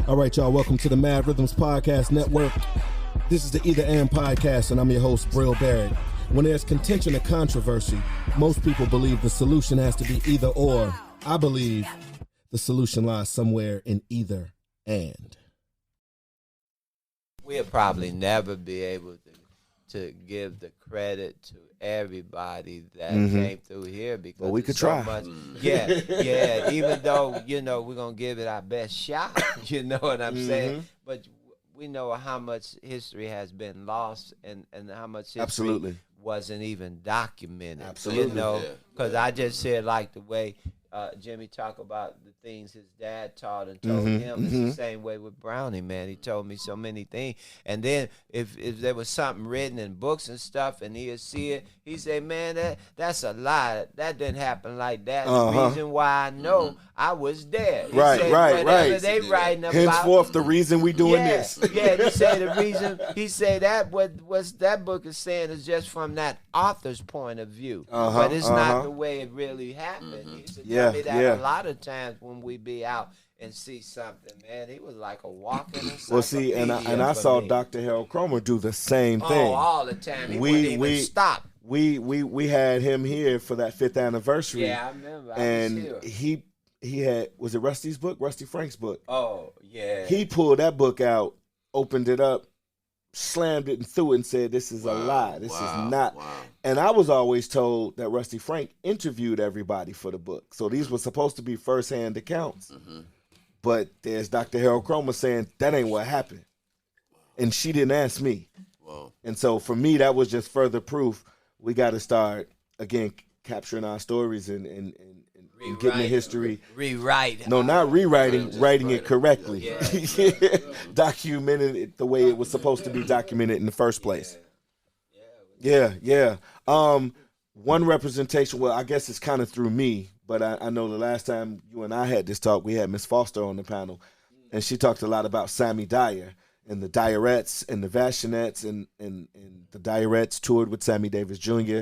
All right, y'all, welcome to the Mad Rhythms Podcast Network. This is the Either And Podcast, and I'm your host, Brill Barrett. When there's contention and controversy, most people believe the solution has to be either or. I believe the solution lies somewhere in either and. We'll probably never be able to give the credit to everybody that came through here because well, we could so try. Much, yeah. Even though we're gonna give it our best shot, you know what I'm saying. But we know how much history has been lost and how much history wasn't even documented. Absolutely, you know, because I just said like the way Jimmy talk about the things his dad taught and told him. It's the same way with Brownie, man. He told me so many things. And then if there was something written in books and stuff and he'd see it, he'd say, man, that's a lie. That didn't happen like that. The reason why I know I was there. He said, right. They writing about. Henceforth, the reason we doing this. Yeah, he said the reason. He said that what that book is saying is just from that author's point of view. But it's not the way it really happened. He used to tell me that a lot of times when we be out and see something, man. He was like a walking encyclopedia. Well, see, and I saw Dr. Harold Cromer do the same thing. Oh, all the time. He wouldn't even stop. We had him here for that 5th anniversary. Yeah, I remember. And he had, was it Rusty's book? Rusty Frank's book. Oh, yeah. He pulled that book out, opened it up, slammed it and threw it and said, this is a lie. This is not. Wow. And I was always told that Rusty Frank interviewed everybody for the book. So these were supposed to be firsthand accounts. But there's Dr. Harold Cromer saying, that ain't what happened. And she didn't ask me. Whoa. And so for me, that was just further proof. We got to start, again, capturing our stories and getting the history. Rewrite. No, not rewriting, writing it correctly. Yeah. Documenting it the way it was supposed to be documented in the first place. Yeah. One representation, well, I guess it's kind of through me, but I know the last time you and I had this talk, we had Miss Foster on the panel, and she talked a lot about Sammy Dyer and the Dyerettes and the Vashinettes, and the Dyerettes toured with Sammy Davis Jr.,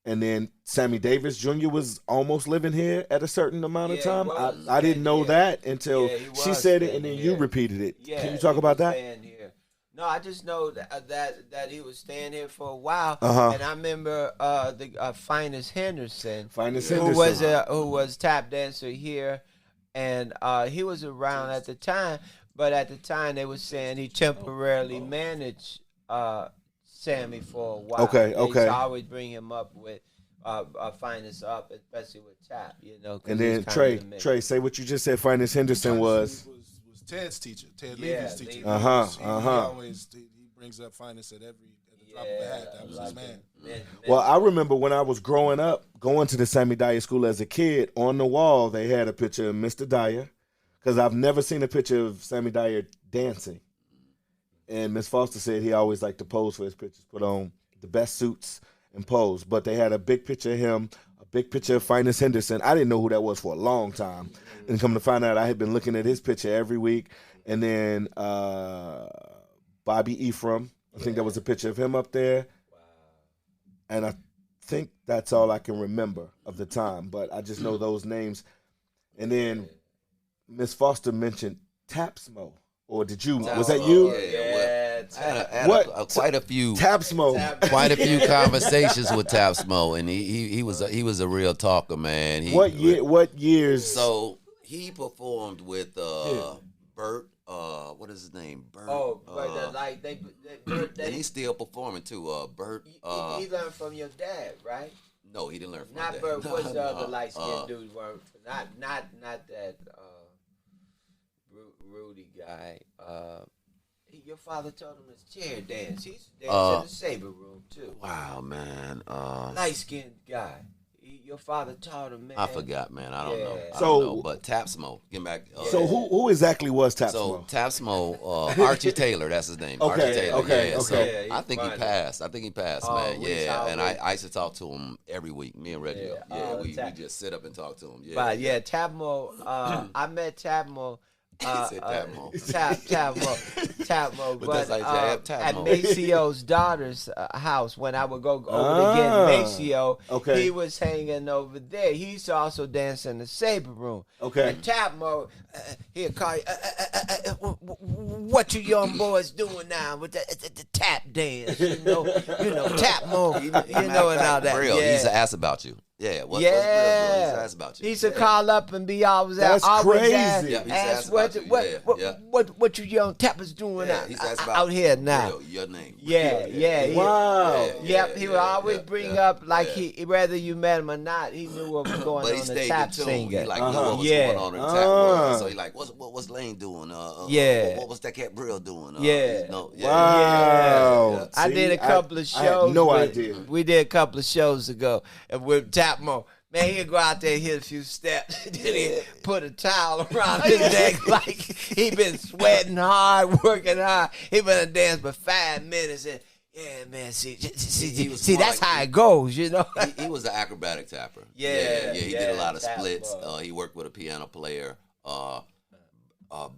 and then Sammy Davis Jr. was almost living here at a certain amount of time. I didn't know that until she said it, and then you repeated it. Yeah, can you talk about that? No, I just know that he was staying here for a while, and I remember the Finest Henderson, who was tap dancer here, and he was around at the time. But at the time, they were saying he temporarily managed Sammy for a while. Okay. They always bring him up with Finest up, especially with tap, you know. And then Trey, say what you just said. Finest Henderson was Ted's teacher, Ted Levy's teacher. He always brings up Finest at the drop of a hat. That was his man. Well, I remember when I was growing up, going to the Sammy Dyer school as a kid, on the wall they had a picture of Mr. Dyer, because I've never seen a picture of Sammy Dyer dancing. And Miss Foster said he always liked to pose for his pictures, put on the best suits and pose. But they had a big picture of him, a big picture of Finest Henderson. I didn't know who that was for a long time. And come to find out, I had been looking at his picture every week. And then Bobby Ephraim, I think there was a picture of him up there. Wow. And I think that's all I can remember of the time. But I just know those names. And then Miss Foster mentioned Tapsmo. Or did you? Was that you? I had quite a few Tapsmo. Quite a few conversations with Tapsmo, and he was a real talker, man. What years? So he performed with Bert. What is his name? Bert. Oh, but Bert, and he's still performing too. Bert. He learned from your dad, right? No, he didn't learn from not my dad. Bert. What's the other light skinned dude? Not that. Rudy guy. Your father told him his chair dance. He's dancing in the Saber Room too. Wow, man. Light skinned guy. Your father taught him, man. I forgot, man. I don't know. I don't know. But Tapsmo, get back. So who exactly was Tapsmo? So Tapsmo, Archie Taylor, that's his name. Archie Taylor. Okay. So I think he passed. Man. Yeah, and I used to talk to him every week. Me and Reggio. Yeah, we just sit up and talk to him. Yeah. But Tapmo, I met Tapmo Tap Mo. But at Mo. Maceo's daughter's house, when I would go over to get Maceo, he was hanging over there. He used to also dance in the Sabre Room. Okay. And Tap Mo, he'll call you, what you young boys doing now with the tap dance? You know, Tap Mo, you know, and all that. Real, he used to ask about you. Yeah, what's real? He used to ask about you. He used to call up and be always That's crazy. Ask what you young tappers doing out here now. Real, your name. Yeah. Wow. Yep, he would always bring up whether you met him or not, he knew what was going on in the tap singer. He like knew what was going on in the tap world. So he like, what's Lane doing? What was that cat Brill doing? Wow. I did a couple of shows. I had no idea. We did a couple of shows ago with Tap Mo. Man, he'd go out there and hit a few steps. Then he'd put a towel around his neck like he been sweating hard, working hard. He been dance for 5 minutes and yeah, man. See, that's how it goes, you know. He was an acrobatic tapper. Yeah. He did a lot of splits. He worked with a piano player.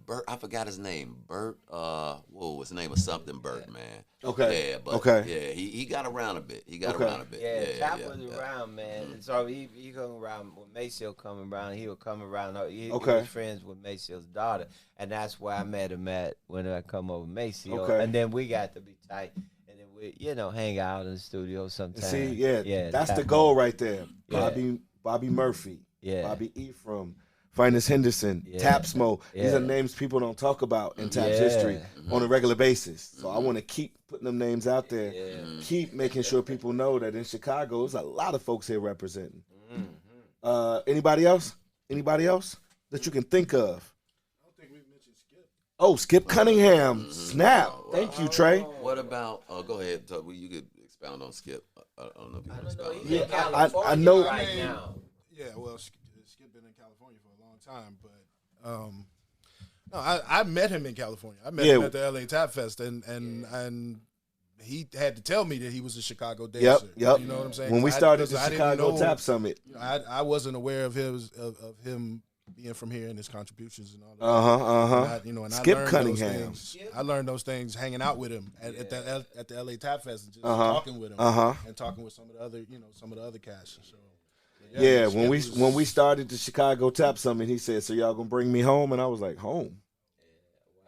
Bert, I forgot his name. Bert, his name was something Bert, man. Okay. Yeah, but he got around a bit. Tap was around, man. And so he come around when Maceo come around. He would come around. He was friends with Maceo's daughter, and that's where I met him at when I come over Maceo. Okay. And then we got to be tight, and then we hang out in the studio sometimes. See, that's the goal right there. Bobby Murphy, Bobby Ephraim. Finest Henderson, Tapsmo. These are names people don't talk about in Tap's history on a regular basis. So I want to keep putting them names out there. Keep making sure people know that in Chicago, there's a lot of folks here representing. Anybody else? Anybody else that you can think of? I don't think we've mentioned Skip. Oh, Skip Cunningham. Snap. Thank you, Trey. What about, go ahead, you could expound on Skip. I don't know if you can expound on that. I know. Right now. Yeah, well, Skip been in California for a long time, but I met him in California. I met him at the LA Tap Fest, and he had to tell me that he was a Chicago dancer. Yep. You know what I'm saying? When we started the Chicago Tap Summit, I wasn't aware of him being from here and his contributions and all that. And Skip I learned Cunningham. I learned those things hanging out with him at the LA Tap Fest and just talking with him and talking with some of the other cats. So. When we started the Chicago Tap Summit, he said, "So y'all gonna bring me home?" And I was like, "Home."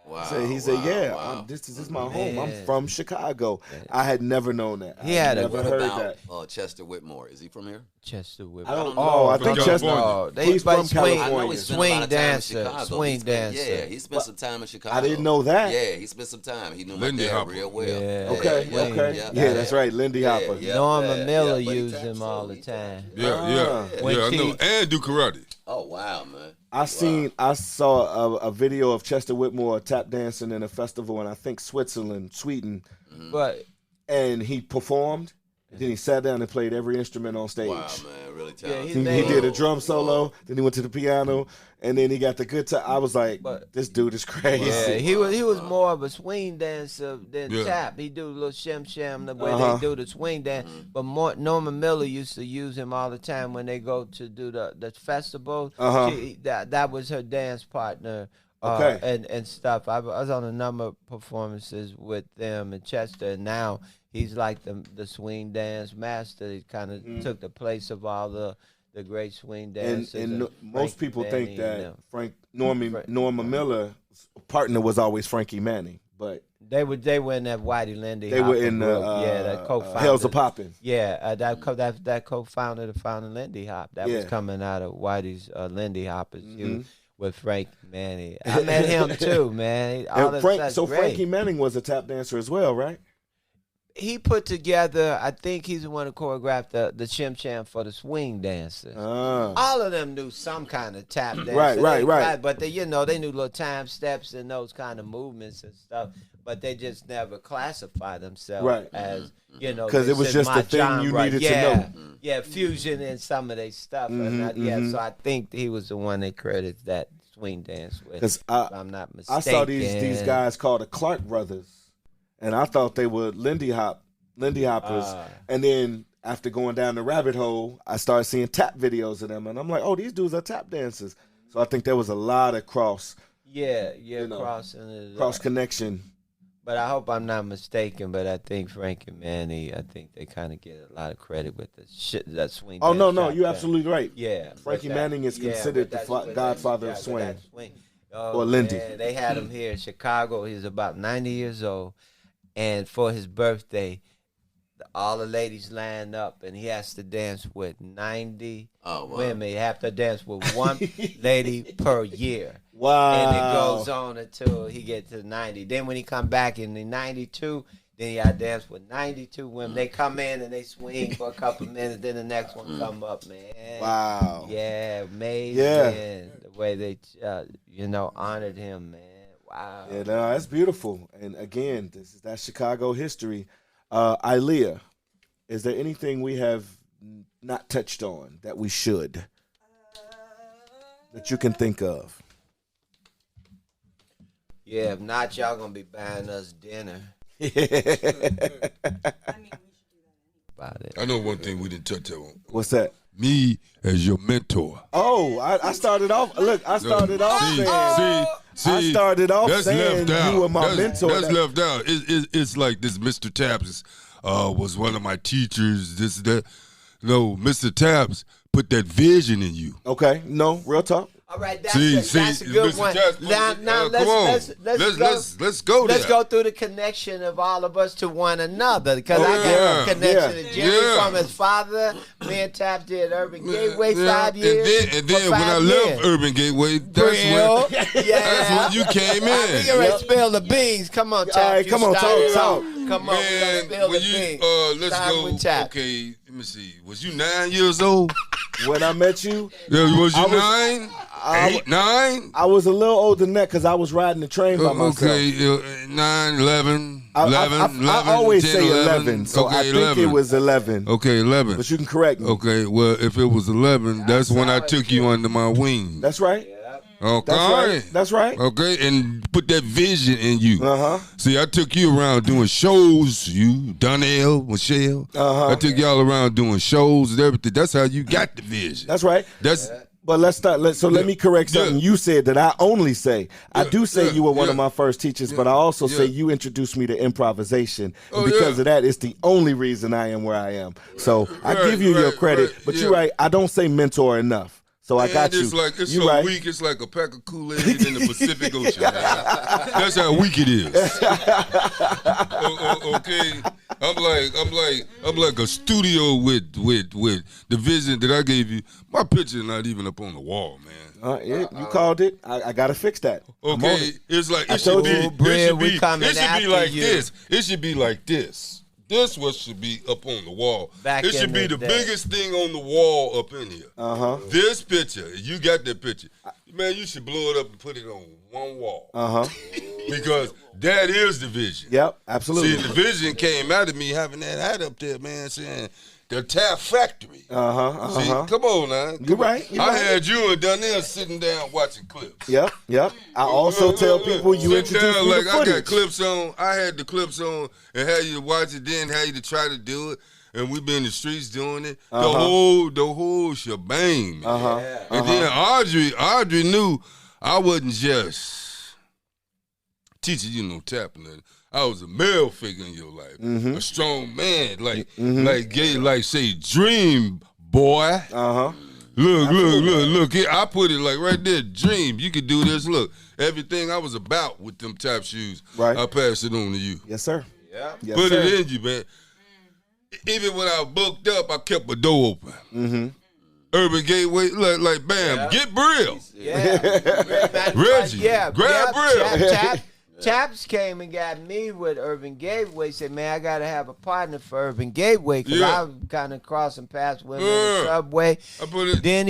Wow. He said, this is my home. I'm from Chicago. I had never known that. He had never heard that. Chester Whitmore. Is he from here? Chester Whitmore. I don't know. I think Chester. He's from California. Swing dancer. Yeah, he spent some time in Chicago. I didn't know that. Yeah, he spent some time. He knew my Lindy dad Hopper. real well. Okay. Yeah, that's right. Lindy Hopper. Norma Miller used him all the time. I know. And do karate. Oh wow, man. I saw a video of Chester Whitmore tap dancing in a festival in I think Sweden, and he performed. Then he sat down and played every instrument on stage. Wow, man, really talented. He did a drum solo. Then he went to the piano, and then he got the guitar. I was like, this dude is crazy. Yeah, he was more of a swing dancer than tap. He do a little shim the way they do the swing dance. But Norma Miller used to use him all the time when they go to do the festival. That was her dance partner. And stuff. I was on a number of performances with them in Chester, and now he's like the swing dance master. He kind of took the place of all the great swing dancers. And most people think that Norma Miller's partner was always Frankie Manning, but they were in that Whitey Lindy. They Hopper were in group. That co-founder. Hell's a Poppin'. Yeah, that co-founder, the founder Lindy Hop. That was coming out of Whitey's Lindy Hopper's with Frank Manning. I met him too, man. Frankie Manning was a tap dancer as well, right? He put together, I think he's the one who choreographed the Chim Cham for the swing dancers. All of them knew some kind of tap dance. Right. But they knew little time steps and those kind of movements and stuff. But they just never classify themselves as, because it was just a thing you needed to know. Yeah, fusion in some of their stuff. So I think he was the one they credited that swing dance with. Because I'm not mistaken. I saw these guys called the Clark Brothers. And I thought they were Lindy Hoppers. And then after going down the rabbit hole, I started seeing tap videos of them. And I'm like, oh, these dudes are tap dancers. So I think there was a lot of cross Yeah, cross connection. But I hope I'm not mistaken. But I think Frank and Manny, I think they kind of get a lot of credit with the shit that swing. Oh no, you're absolutely right. Yeah, Frankie Manning is considered the godfather of swing. Or Lindy. Man, they had him here in Chicago. He was about 90 years old, and for his birthday, all the ladies lined up, and he has to dance with 90 women. He have to dance with one lady per year. Wow. And it goes on until he gets to 90. Then when he come back in the 92, then he got to dance with 92 women. They come in and they swing for a couple minutes. Then the next one come up, man. Wow. Yeah, amazing. Yeah. The way they, honored him, man. Wow. Yeah, no, that's beautiful. And again, that's Chicago history. Ilea, is there anything we have not touched on that we should, that you can think of? Yeah, if not, y'all gonna be buying us dinner. I know one thing we didn't touch on. What's that? Me as your mentor. Oh, I started off. Look, I started off saying. See, I started off that's saying left out. You were my mentor. That's left out. It's like this. Mr. Taps was one of my teachers. This that. No, Mr. Taps put that vision in you. Okay, no, real talk. All right, that's a good one. Now let's go there. Let's go through the connection of all of us to one another, because I got a connection to Jimmy from his father. Me and Tap did Urban Gateway 5 years. And then when I left Urban Gateway, that's when you came in. You ready to spill the beans? Come on, Tap. All right, come on, talk. Come on, man, spill the beans. Let's go. Okay, let me see. Was you 9 years old when I met you? Yeah, was you 9? 8, 9? I was a little older than that because I was riding the train by myself. Okay, 9, 11, I always 10, say 11, so okay, I think it was 11. Okay, 11. But you can correct me. Okay, well, if it was 11, that's when I took you under my wing. That's right. Okay. That's right. Okay, and put that vision in you. Uh-huh. See, I took you around doing shows, you, Donnell, Michelle. Uh-huh. I took y'all around doing shows and everything. That's how you got the vision. That's right. But let's start. Let me correct something you said that I only say. I do say you were one of my first teachers, but I also say you introduced me to improvisation. And because of that, it's the only reason I am where I am. So I give you your credit, but you're right. I don't say mentor enough. So I got you. It's so weak. It's like a pack of Kool-Aid in the Pacific Ocean. Man. That's how weak it is. Okay, I'm like a studio with the vision that I gave you. My picture not even up on the wall, man. You called it. I gotta fix that. Okay, it's like it should be like this. It should be like this. This what should be up on the wall. It should be the biggest thing on the wall up in here. Uh-huh. This picture, you got that picture. Man, you should blow it up and put it on one wall. Uh-huh. Because that is the vision. Yep, absolutely. See, the vision came out of me having that hat up there, man, saying the Tap Factory. See, come on now. You're right. I had you and Donnell sitting down watching clips. Yep. I also tell people you introduced me to footage. I got clips on. I had the clips on and had you to watch it, then had you to try to do it. And we been in the streets doing it. The whole shebang, man. And then Audrey knew I wasn't just teaching you no tapping. I was a male figure in your life, a strong man, like say dream boy. Look. I put it like right there, dream. You could do this. Look, everything I was about with them type shoes, I passed it on to you. Yes, sir. Yeah. Put it in you, man. Even when I booked up, I kept a door open. Urban Gateway, like bam, get Brill. Reggie, grab Brill. Taps came and got me with Urban Gateway. Said, man, I got to have a partner for Urban Gateway because I'm kind of crossing paths with him in the subway. Then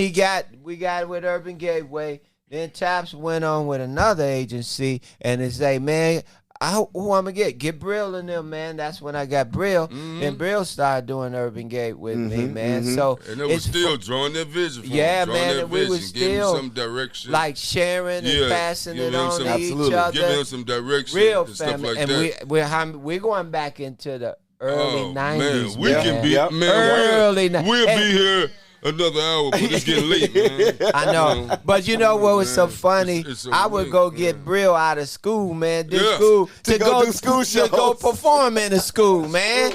we got with Urban Gateway. Then Taps went on with another agency and they say, man, who I'm going to get Brill in them, man. That's when I got Brill. Then Brill started doing Urban Gate with me, man. So and it was still drawing that vision from man, and we was still some direction. Like sharing and passing it on to each other. Giving him some direction Real and family. stuff like and we're going back into the early 90s. Man, we can be, man, early 90s. We'll be here another hour, but it's getting late, man. I know. But you know what was so funny? It's so I would late, go get Brill out of school, man. Yeah. School To go do school to go shows. perform in the school, man.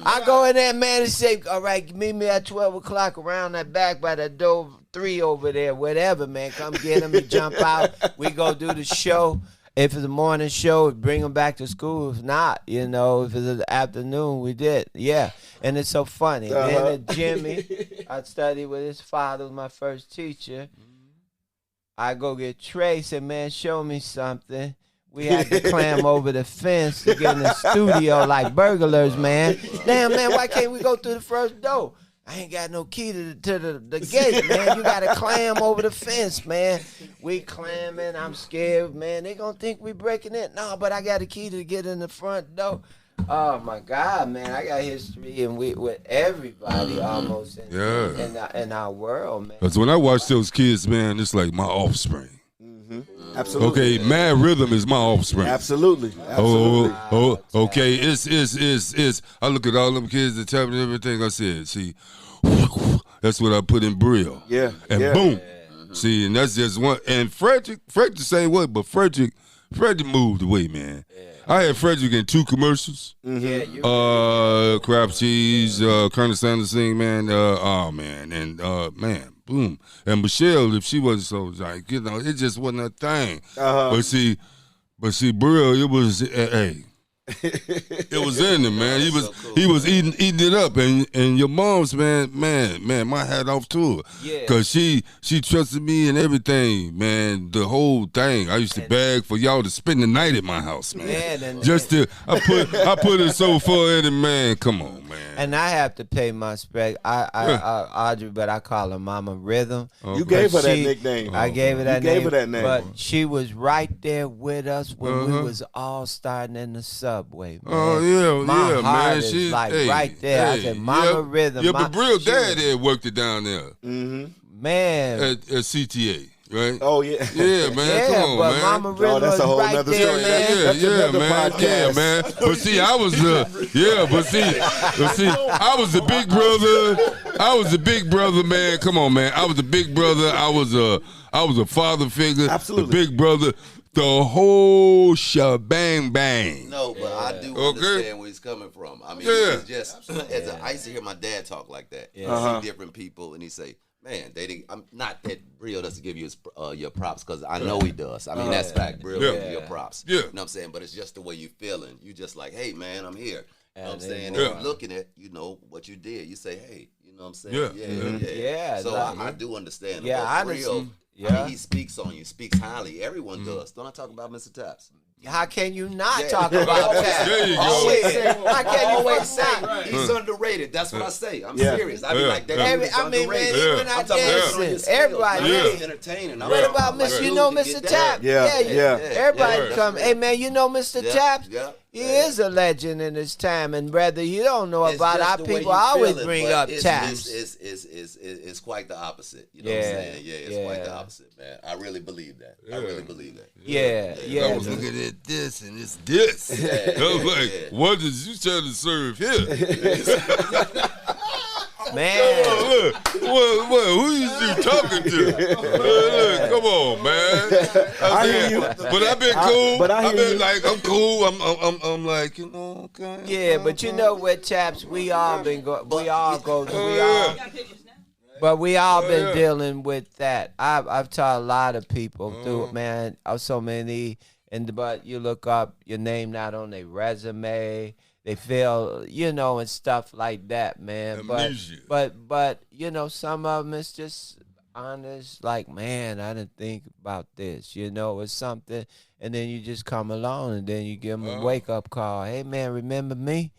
I go in there, man, and say, all right, meet me at 12 o'clock around that back by the door 3 over there, whatever, man. Come get him and jump out. We go do the show. If it's a morning show, bring them back to school. If not, if it's an afternoon, we did. Yeah. And it's so funny. Then Jimmy, I studied with his father, was my first teacher. I go get Trey, said, man, show me something. We had to climb over the fence to get in the studio like burglars, man. Damn, man, why can't we go through the first door? I ain't got no key to the gate, man. You got to climb over the fence, man. We climbing. I'm scared, man. They going to think we breaking it. No, but I got a key to get in the front door. Oh, my God, man. I got history and with everybody almost in our world, man. Because when I watch those kids, man, it's like my offspring. Absolutely. Okay, Mad Rhythm is my offspring. Absolutely. Okay. It's. I look at all them kids that tell me everything. I said, see, that's what I put in Brill. Yeah. And boom. See, and that's just one. And Frederick the same way, but Frederick moved away, man. I had Frederick in 2 commercials. Crab Cheese, Colonel Sanders Sing, man. And man, boom. And Michelle, if she wasn't so like, it just wasn't a thing. But see, Brill, it was it was in him, man. He was eating it up, and your mom's man, my hat off to her, cause she trusted me and everything, man. The whole thing. I used to beg for y'all to spend the night at my house, man. I put it so far in it, man. Come on, man. And I have to pay my respect. Audrey, but I call her Mama Rhythm. You gave her that nickname. I gave her that you name. Gave her that name. But she was right there with us when we was all starting in the subway, man. Oh yeah, my heart man. is She's like right there. I said, Mama Rhythm. Yeah, but Brill dad had worked it down there. Man. At CTA. Right? Oh yeah, yeah, man. Come on, but man. Mama Rhythm that's a whole right nother there, story. man. Yeah, man. Yeah, man. But see, I was I was the big brother. I was the big brother, man. Come on, man. I was the big brother. I was a father figure. Absolutely. The big brother. The whole shebang bang. No, but I do understand where he's coming from. I mean, it's just I used to hear my dad talk like that. See different people, and he say, man, I'm not that Brill doesn't give you your props, because I know he does. I mean, that's fact. Brill gives you your props. Yeah. You know what I'm saying? But it's just the way you feeling. You just like, hey, man, I'm here. You know what I'm saying? If you're looking at, what you did, you say, hey, you know what I'm saying? Yeah. So I do understand. Yeah, I understand. I mean, he speaks on you, speaks highly. Everyone does. Don't I talk about Mr. Taps? How can you not talk about that? There you go. How can you always say he's underrated? That's what I say. I'm serious. I be like that. I mean, man, even our dancing, everybody. Entertaining. What about Mr. Taps? Yeah. Everybody come. Hey, man, you know Mr. Taps? Yeah. He is a legend in his time, and whether you don't know about our people, I always bring up Taps. It's quite the opposite. You know what I'm saying? Yeah, it's quite the opposite, man. I really believe that. I really believe that. I was looking at this and it's this. I was like, what did you try to serve here? Man. Who you talking to? Look, come on, man. I hear you. But I've been cool. I've been like, I'm cool. I'm like, okay. Yeah, but you know what, Chaps? We all been But we all been dealing with that. I've taught a lot of people through, man, so many. But you look up your name not on their resume. They feel, and stuff like that, man. But some of them it's just honest, like, man, I didn't think about this, it's something. And then you just come along and then you give them a wake-up call. Hey, man, remember me?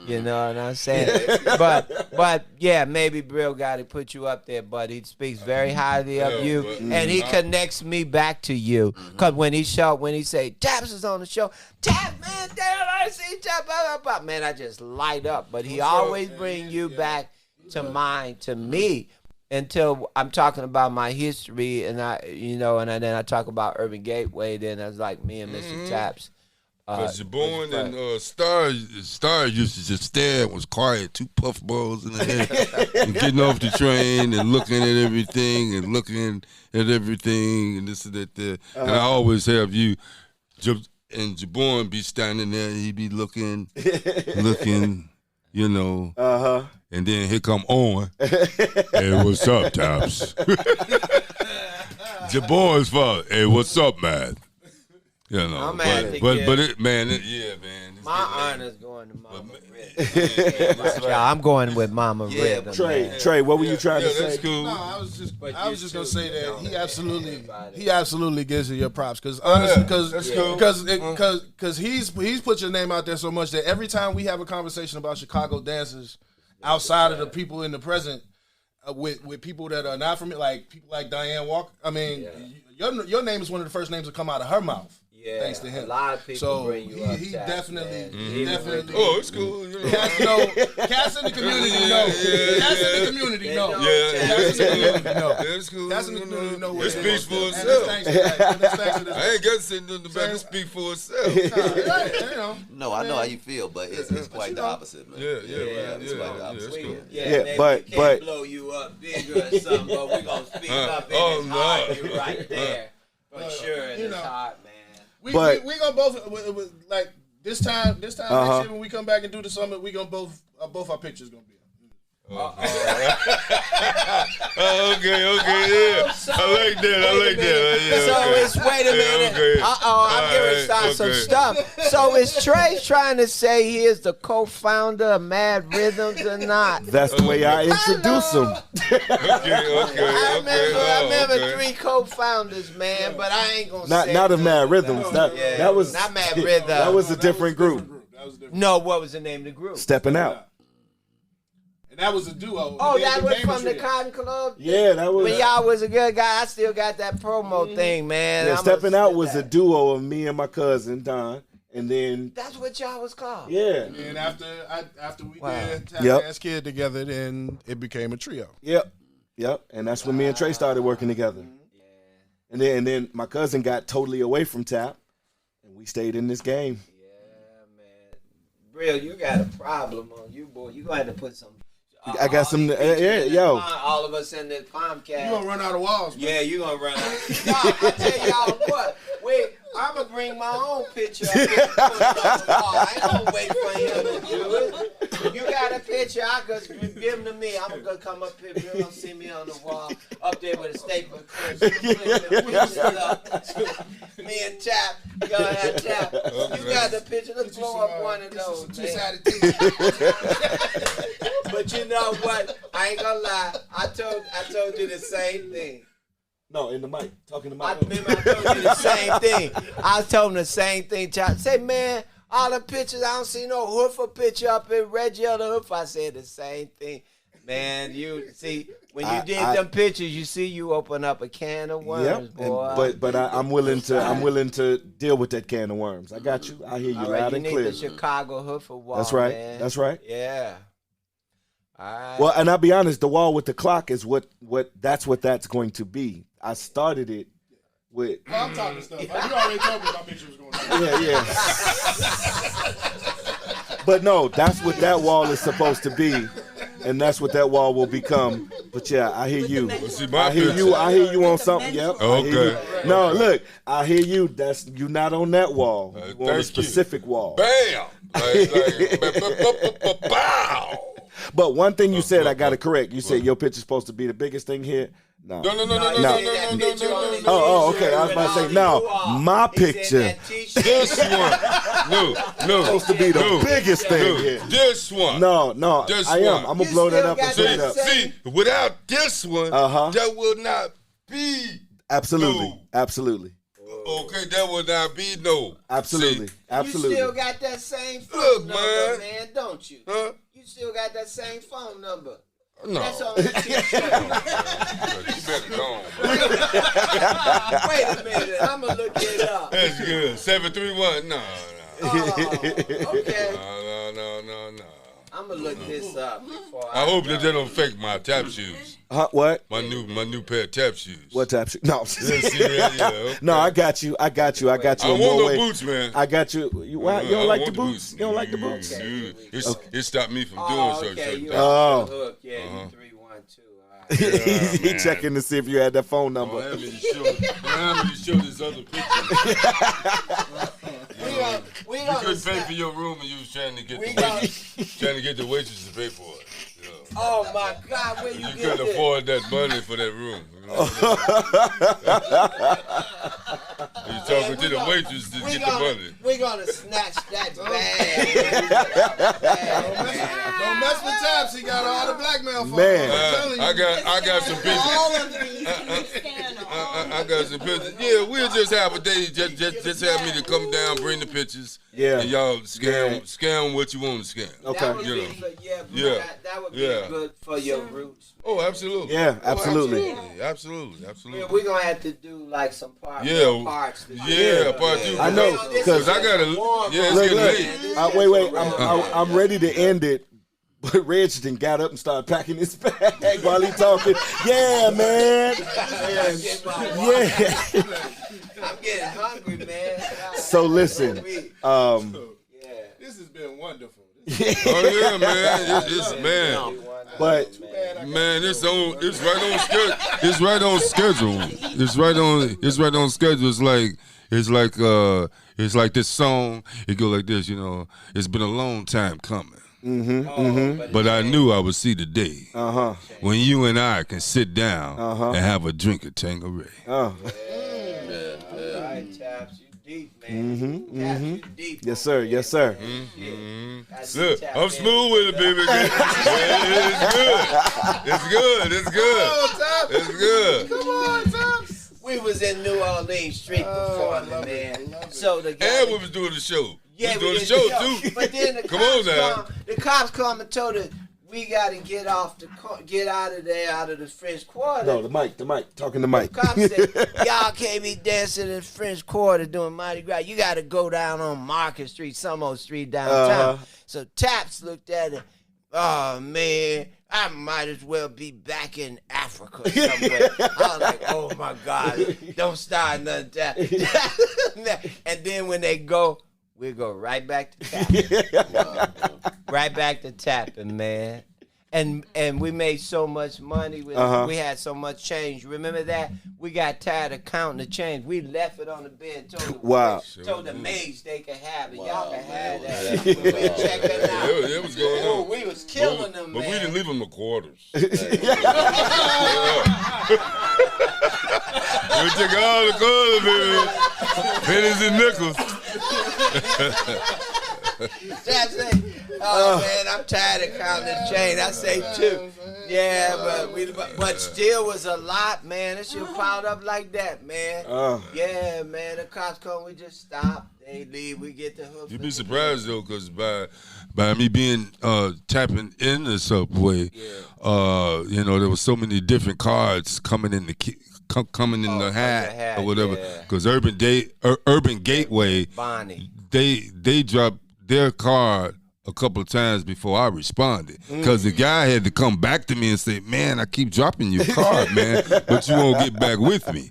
You know what I'm saying? but yeah, maybe Brill got to put you up there, but he speaks very highly of you, and he connects me back to you. Cause when he say Taps is on the show, Tap, man, damn, I see Tap, blah, blah, blah. Man, I just light up. But he always bring you back to mind, to me, until I'm talking about my history, and then I talk about Urban Gateway. Then I was like, me and Mr. Taps Because Jabon and Star used to just stare and was quiet, 2 puffballs in the head, and getting off the train and looking at everything and this and that there. And I always have you and Jabon be standing there and he be looking, you know. And then here come Owen. Hey, what's up, Tops? Jabon's fault. Hey, what's up, man? You know, man. My honor's going to Mama Red. I'm going with Mama Red. Trey, what were you trying to say? That's cool. No, I was just gonna say that he absolutely gives you your props because honestly, because he's put your name out there so much that every time we have a conversation about Chicago dancers outside of the people in the present, with people that are not from it, like people like Diane Walker. I mean, your name is one of the first names to come out of her mouth. Yeah, thanks to him. A lot of people bring you up. He definitely. Oh, it's cool. You know. Cats in the community know. Cats in the community know. Cats in the community know. It's cool. Cats in the community know. It speaks for itself. I ain't got to say nothing about it. It speaks for itself. No, I know how you feel, but it's quite the opposite, man. It's quite the opposite. We can't blow you up bigger or something, but we're going to speak up in his heart. You're right there. For sure, in his heart, man. We gonna both like this time next year when we come back and do the summit, we gonna both our pictures gonna be up. Okay, yeah. I like that. Yeah, so it's wait a minute. I'm getting started some stuff. So is Trey trying to say he is the co-founder of Mad Rhythms or not? That's the way I introduce him. I remember 3 co-founders, man, but I ain't gonna say not of Mad Rhythms. That was not Mad Rhythms. That was a different group. No, what was the name of the group? Stepping Out. And that was a duo. Oh, that was from the Cotton Club? Yeah, that was. When y'all was a good guy, I still got that promo thing, man. Yeah, Stepping Out was a duo of me and my cousin, Don. And then... That's what y'all was called? Yeah. And after we did Tap Dance Kid together, then it became a trio. Yep. And that's when me and Trey started working together. Yeah. And then my cousin got totally away from Tap, and we stayed in this game. Yeah, man. Brill, you got a problem on you, boy. You going to have to put some... I got some, yo. All of us in the Palmcast. You gonna run out of walls, man. Yeah, you gonna run out. No, I tell y'all what. Wait, I'm gonna bring my own picture up here and put it on the wall. I ain't gonna wait for him to do it. You got a picture, I could give him to me. I'm gonna come up here, you're gonna see me on the wall, up there with a staple. Me and Tap, you gonna have Tap. You got the picture, let's blow up one of those, man. But you know what? I ain't gonna lie. I told you the same thing. No, in the mic. Talking to I remember I told you the same thing. I told him the same thing. Say, man, all the pictures, I don't see no Hoofer picture up in Reggio the Hoofer. I said the same thing. Man, you see, when you did them pictures, you see you open up a can of worms, boy. But I'm willing to deal with that can of worms. I got you. I hear you loud and clear. You need the Chicago Hoofer wall, That's right. Man. That's right. Yeah. All right. Well, and I'll be honest, the wall with the clock is what that's going to be. I started it with. Well, I'm talking stuff. You already told me my picture was going to be. Yeah. But no, that's what that wall is supposed to be, and that's what that wall will become. But yeah, I hear you. I hear you on something. Yep. Okay. No, look, I hear you. That's you not on that wall. You on a specific wall. Bam. Bow. But one thing you said, I got to correct. You said your picture's supposed to be the biggest thing here. No. No. Oh, okay. I was about to say, no, my picture. This one. No. Supposed to be the biggest thing here. This one. No. This I am. one. I'm going to blow that up and put it up. See, without this one, that will not be. Absolutely. No. Absolutely. Okay, that will not be no. Absolutely. See, Absolutely. You still got that same phone number, man, don't you? Huh? You still got that same phone number. No. That's on the t-shirt. You better go on. Wait a minute. I'm going to look it up. That's good. 731. No. Oh, okay. No. I'm going gonna look this up before I hope that don't affect my tap shoes. What? My new pair of tap shoes. What tap shoes? No. Okay. No, I got you. I want no boots, man. I got you. You don't like the boots? You don't like the boots? It stopped me from doing certain things. Hook. Yeah, 312. He checking to see if you had that phone number. Let me show this other picture. We You couldn't pay for your room, and you was trying to get the waitress to pay for it. Oh my God, where you couldn't afford that money for that room. You're talking to the waitress to get the money. We're gonna snatch that bag. Don't mess with Taps. He got all the blackmail for Man. I got some pictures. I got some pictures. Yeah, we'll just have a day. Just have me to come down, bring the pictures. Yeah. And y'all scam what you want to scam. Okay. That would be good for your roots. Oh, absolutely. Yeah, absolutely. Absolutely. We're gonna have to do like some parts. Part 2. I know, because I gotta. Yeah, it's getting late. Wait. I'm ready to end it. But Reginald got up and started packing his bag while he talking. Yeah, man. Yeah. I'm getting hungry, man. So listen. This has been wonderful. Oh yeah, man. It's man. But man, it's right on schedule. It's right on schedule. It's like this song. It go like this, It's been a long time coming. But I knew I would see the day when you and I can sit down and have a drink of Tanqueray. Taps, you deep, man. Taps, you deep. Yes, sir. Look, I'm smooth with it, baby. It's good. Come on, Taps. We was in New Orleans street performing, man. So the guy, And we was doing the show. yeah, we was we doing did the show too. But then the cops come and told us we got to get out of there, out of the French Quarter. No, the mic, talking to Mike. The cops said, y'all can't be dancing in the French Quarter doing Mardi Gras. You got to go down on Market Street, some old street downtown. So Taps looked at it. Oh, man, I might as well be back in Africa somewhere. I was like, oh, my God, don't start nothing. And then when they go, we go right back to tapping. Right back to tapping, man. And we made so much money. We had so much change. Remember that? We got tired of counting the change. We left it on the bed. Told the maids they could have it. Y'all can have that. We checked it out. It was going on. We was killing them, but man. we didn't leave them the quarters. We took all the quarters, baby. Pennies and nickels. Oh man, I'm tired of counting this change. I say two. Yeah, but still was a lot, man. It should piled up like that, man. Yeah, man. The cops come, we just stop. They leave, we get the Hoofer. You'd be surprised though, because by me being tapping in the subway, there was so many different cards coming in the hat or whatever. Because Urban Gateway, Bonnie, they dropped their card a couple of times before I responded, because the guy had to come back to me and say, man, I keep dropping your card, man, but you won't get back with me.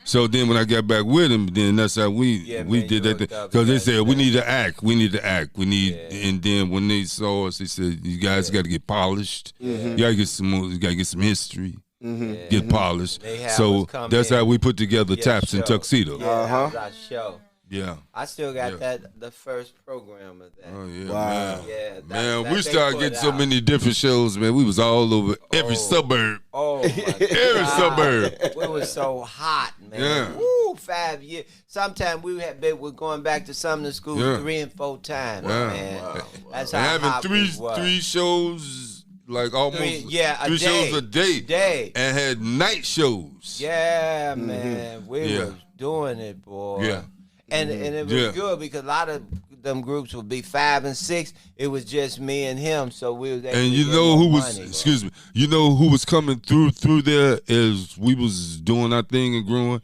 So then when I got back with him, then that's how we did that. Because they said, we need to act. And then when they saw us, they said, you guys got to get polished. You got to get some more, you got to get some history. Get polished. So that's how we put together Taps and Tuxedo. That show. Yeah. I still got the first program of that. Oh, yeah. Wow. Man, we started getting so many different shows, man. We was all over every suburb. Oh, my God. Every suburb. We was so hot, man. Yeah. Woo, 5 years. Sometimes we're going back to some of the schools 3 and 4 times, man. Wow. That's how having hot three we was. three shows, like almost three shows a day. And had night shows. Yeah, man. We was doing it, boy. Yeah. And it was good because a lot of them groups would be 5 and 6. It was just me and him, so we was able and to you get know more who was money, excuse me, you know who was coming through there as we was doing our thing and growing,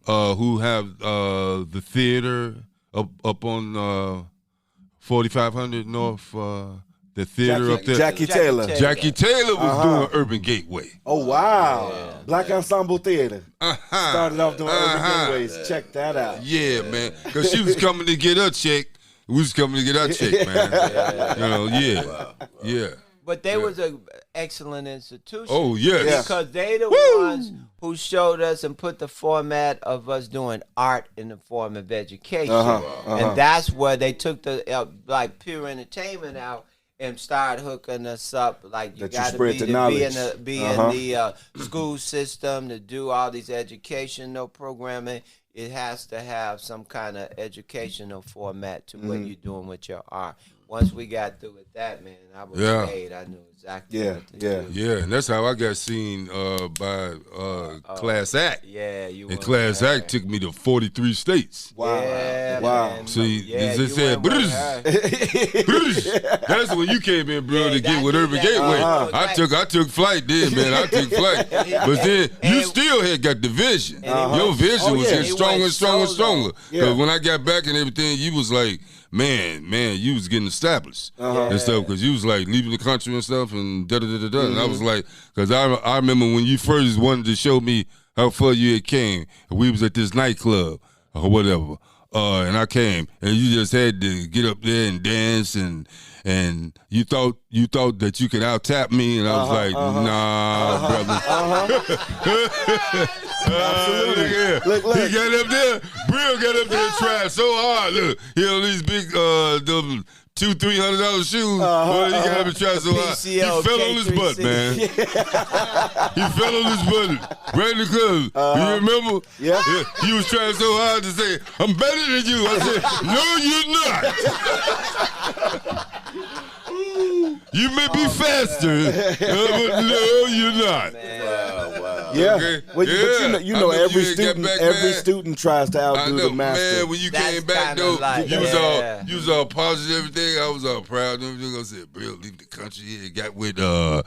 who have the theater up on 4500 North the theater up there. Jackie Taylor. Jackie Taylor was doing Urban Gateway. Oh, wow. Black Ensemble Theater. Started off doing Urban Gateways. Check that out. Yeah, man. Because she was coming to get her check. We was coming to get our check, man. Yeah. But they was an excellent institution. Oh, yes. Because they the ones who showed us and put the format of us doing art in the form of education. And that's where they took the like pure entertainment out and started hooking us up. Like you got to be in the school system to do all these educational programming. It has to have some kind of educational format to what you're doing with your art. Once we got through with that, man, I was paid. I knew exactly what to do. Yeah, and that's how I got seen by Class Act. Yeah, you and Class Act took me to 43 states. Wow. Yeah, Wow. man. See, Yeah, they said, that's when you came in, bro, to get with Urban Gateway. I took flight then, man. I took flight. But then you still had got the vision. Your vision was getting stronger and stronger and stronger. Because when I got back and everything, you was like, man, you was getting established and stuff, because you was like leaving the country and stuff and da-da-da-da-da. And I was like, because I remember when you first wanted to show me how far you had came, we was at this nightclub or whatever, and I came, and you just had to get up there and dance, and you thought that you could out-tap me, and I was like, nah, brother. Absolutely. Look. He got up there. Brill got up there and tried so hard. Look, he had these big $200-300 shoes. Boy, he got up and tried so hard. He fell on his butt, man. He fell on his butt right in the club. You remember? Yeah. He was trying so hard to say, I'm better than you. I said, no, you're not. You may be faster, but no, you're not. Wow. Yeah. Okay. But you know every student tries to outdo the master. Man, when you came back though, you was all positive, everything. I was all proud and everything. I said, Bill, leave the country here. Got with what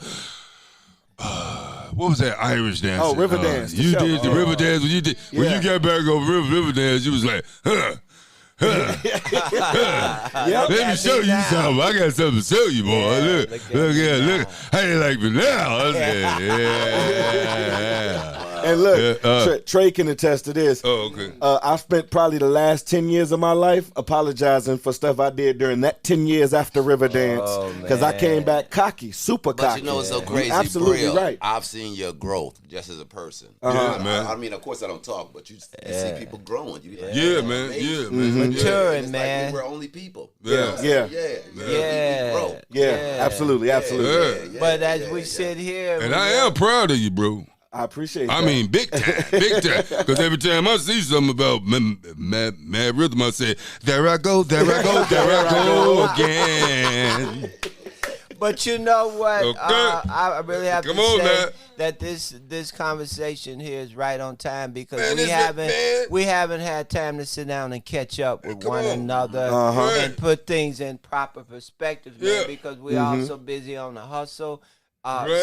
was that Irish dance? Oh, river dance. You did the river dance when you got back over river dance. You was like, Let me show you something. I got something to show you, boy. Look. How you like me now? I said, yeah. And look, Trey can attest to this. Oh, okay. I spent probably the last 10 years of my life apologizing for stuff I did during that 10 years after Riverdance, because I came back cocky, super cocky. But you know what's so crazy, absolutely Brill, right. I've seen your growth just as a person. Man. I mean, of course I don't talk, but you see people growing. You be like, man. Maturing, it's man. Like we're only people. Yeah. Absolutely. But as we sit here, and I am proud of you, bro. I appreciate that. I mean, big time. Because every time I see something about Mad Rhythm, I say, there I go again. But you know what? Okay. I really have Come to on, say man. that this conversation here is right on time, because we haven't had time to sit down and catch up with one another and put things in proper perspective, man, because we're all so busy on the hustle.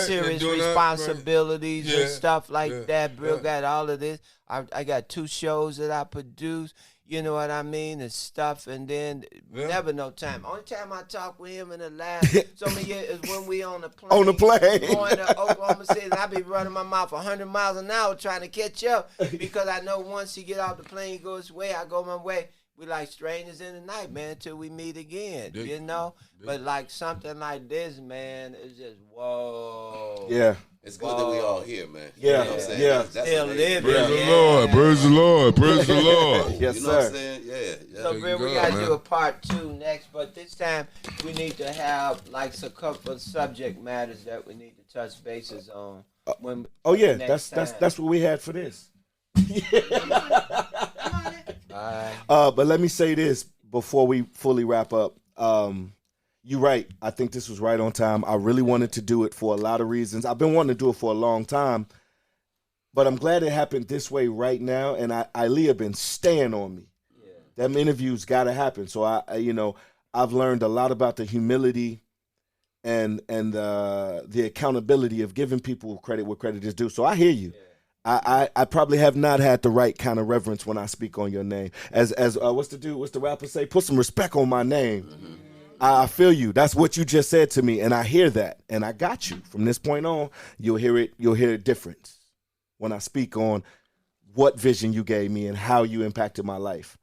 Serious responsibilities and stuff like that. Brill got all of this. I got 2 shows that I produce. You know what I mean? And stuff, and then never no time. Only time I talk with him in the last so many years is when we on the plane. On the plane. Going to Oklahoma City, and I be running my mouth 100 miles an hour trying to catch up, because I know once he get off the plane, he goes his way, I go my way. We like strangers in the night, man, till we meet again, you know? But like something like this, man, is just, whoa. Yeah. It's good that we all here, man. Yeah. You know what I'm saying? Yeah. That's Still living. Praise the Lord. Praise the Lord. Praise the Lord. Yes, you know what I'm sir. saying? Yeah. So, Bill, we got to do a part 2 next, but this time we need to have like a couple of subject matters that we need to touch bases on. That's what we had for this. But let me say this before we fully wrap up. You're right. I think this was right on time. I really wanted to do it for a lot of reasons. I've been wanting to do it for a long time, but I'm glad it happened this way right now. And Ayrie been staying on me. Yeah. Them interviews got to happen. So I've learned a lot about the humility and the accountability of giving people credit where credit is due. So I hear you. Yeah. I probably have not had the right kind of reverence when I speak on your name. As what's the rapper say? Put some respect on my name. I feel you. That's what you just said to me, and I hear that, and I got you. From this point on, you'll hear it. You'll hear a difference when I speak on what vision you gave me and how you impacted my life.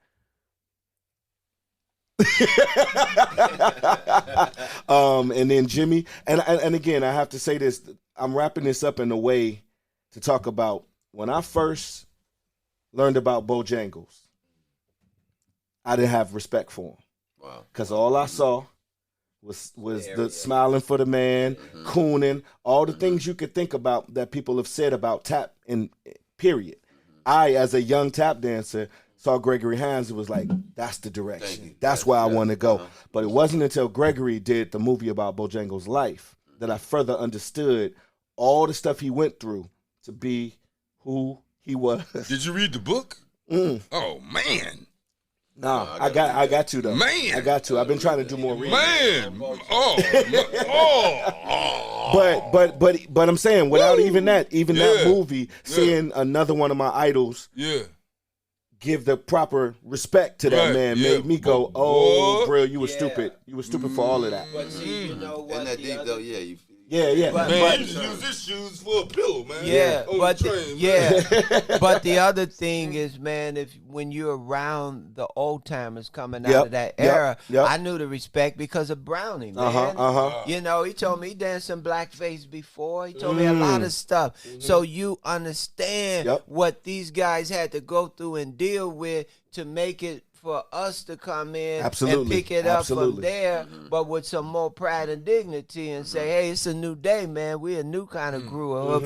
And then Jimmy, and again, I have to say this. I'm wrapping this up in a way to talk about when I first learned about Bojangles. I didn't have respect for him. Wow. Because all I saw was the smiling for the man, cooning, all the things you could think about that people have said about tap, in period. I, as a young tap dancer, saw Gregory Hines and was like, that's the direction. That's where I want to go. But it wasn't until Gregory did the movie about Bojangles' life that I further understood all the stuff he went through to be who he was. Did you read the book? Oh, man. No, I got to though. Man, I got to. I've been trying to do more reading. Man, but I'm saying without even that movie, seeing another one of my idols, give the proper respect to that man made me go, oh, bro, you were stupid. You were stupid for all of that. But see, you know what? And that deep though, Man, you just use his shoes for a pillow, man. But the other thing is, man, when you're around the old timers coming out of that era, I knew the respect because of Brownie, man. You know, he told me he danced in blackface before. He told me a lot of stuff. So you understand what these guys had to go through and deal with to make it for us to come in and pick it up from there, but with some more pride and dignity and say, hey, it's a new day, man. We're a new kind of crew.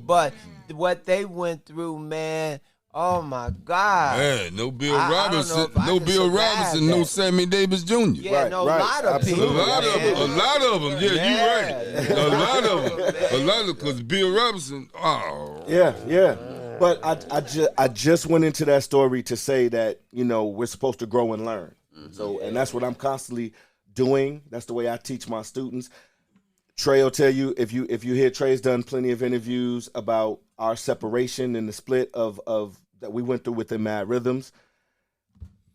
But what they went through, man, oh my God. Man, no Bill Robinson, no Sammy Davis Jr. Yeah, a lot of people. A lot of them. Yeah, you right. A lot of them, because Bill Robinson, Yeah. But I just went into that story to say that, you know, we're supposed to grow and learn. So, and that's what I'm constantly doing. That's the way I teach my students. Trey will tell you, if you hear, Trey's done plenty of interviews about our separation and the split of that we went through within Mad Rhythms.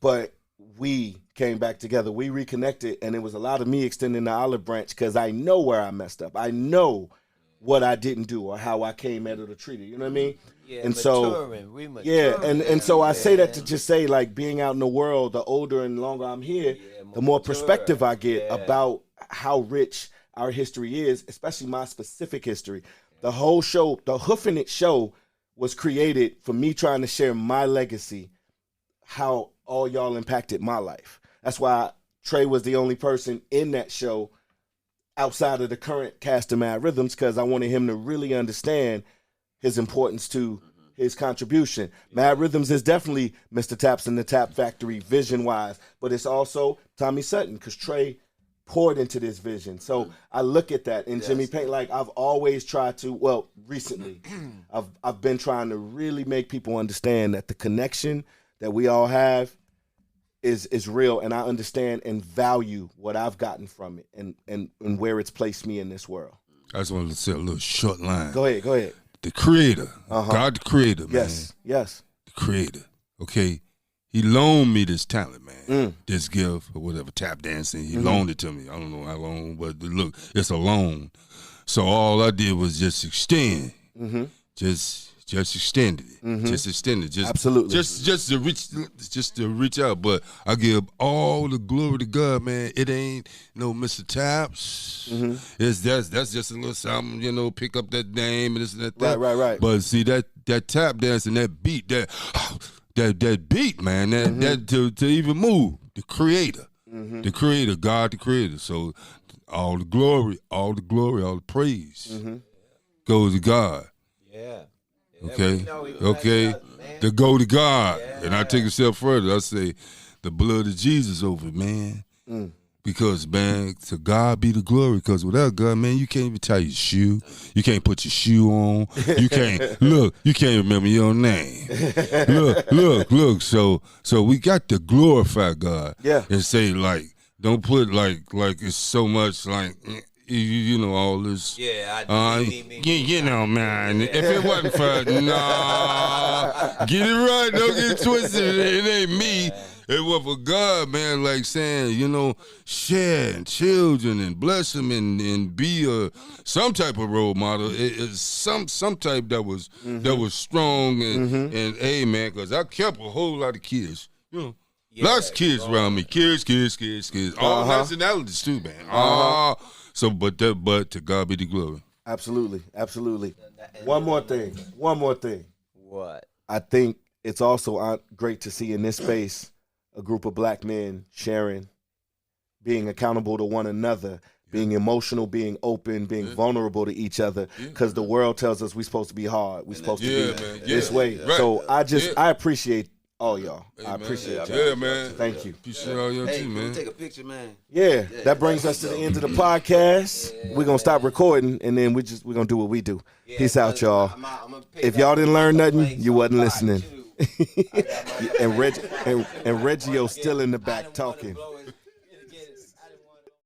But we came back together. We reconnected, and it was a lot of me extending the olive branch because I know where I messed up. I know what I didn't do or how I came at it or treated. You know what I mean? Yeah, and maturing. So I say that to just say, like, being out in the world, the older and longer I'm here, the more perspective I get about how rich our history is, especially my specific history. The whole show, the Hoofing It show, was created for me trying to share my legacy, how all y'all impacted my life. That's why Trey was the only person in that show outside of the current cast of Mad Rhythms, because I wanted him to really understand his importance to his contribution. Mad Rhythms is definitely Mr. Taps and the Tap Factory vision-wise, but it's also Tommy Sutton, because Trey poured into this vision. So I look at that, and Jimmy Payne, like, I've always tried to, well, recently, I've been trying to really make people understand that the connection that we all have is real, and I understand and value what I've gotten from it and where it's placed me in this world. I just wanted to say a little short line. Go ahead. The creator, God the creator, man. Yes. The creator, okay? He loaned me this talent, man, this gift or whatever, tap dancing. He loaned it to me. I don't know how long, but look, it's a loan. So all I did was just extend, just extended it, just extended, just absolutely, just to reach out. But I give all the glory to God, man. It ain't no Mr. Taps. That's just a little something, you know. Pick up that name and this and that. Right. But see that tap dance and that beat, that beat, man, that to even move, the creator, God the creator. So all the glory, all the praise goes to God. Okay. To go to God. And I take a step further. I say the blood of Jesus over it, man. Because, man, to God be the glory. Because without God, man, you can't even tie your shoe. You can't put your shoe on. You can't you can't remember your own name. Look. So we got to glorify God. Yeah. And say, like, don't put like it's so much like you know, all this. Yeah, I you know, man. If it wasn't for get it right, don't get it twisted. It ain't me. it was for God, man, like saying, you know, share children and bless them and be some type of role model. It's some type that was strong and hey, man, because I kept a whole lot of kids, you know. Lots of kids around me. Kids. All nationalities too, man. So, but to God be the glory. Absolutely. One more thing. What? I think it's also great to see in this space a group of black men sharing, being accountable to one another, being emotional, being open, being vulnerable to each other, because the world tells us we're supposed to be hard. We're supposed to be this way. Right. So I appreciate all y'all. Hey, I appreciate y'all. Yeah, man. Thank you. Appreciate all y'all too, man. Take a picture, man. Yeah, that brings us to the end of the podcast. We're going to stop recording, and then we're going to do what we do. Peace out, y'all. If y'all didn't learn nothing, you wasn't listening. And Reggio still in the back talking.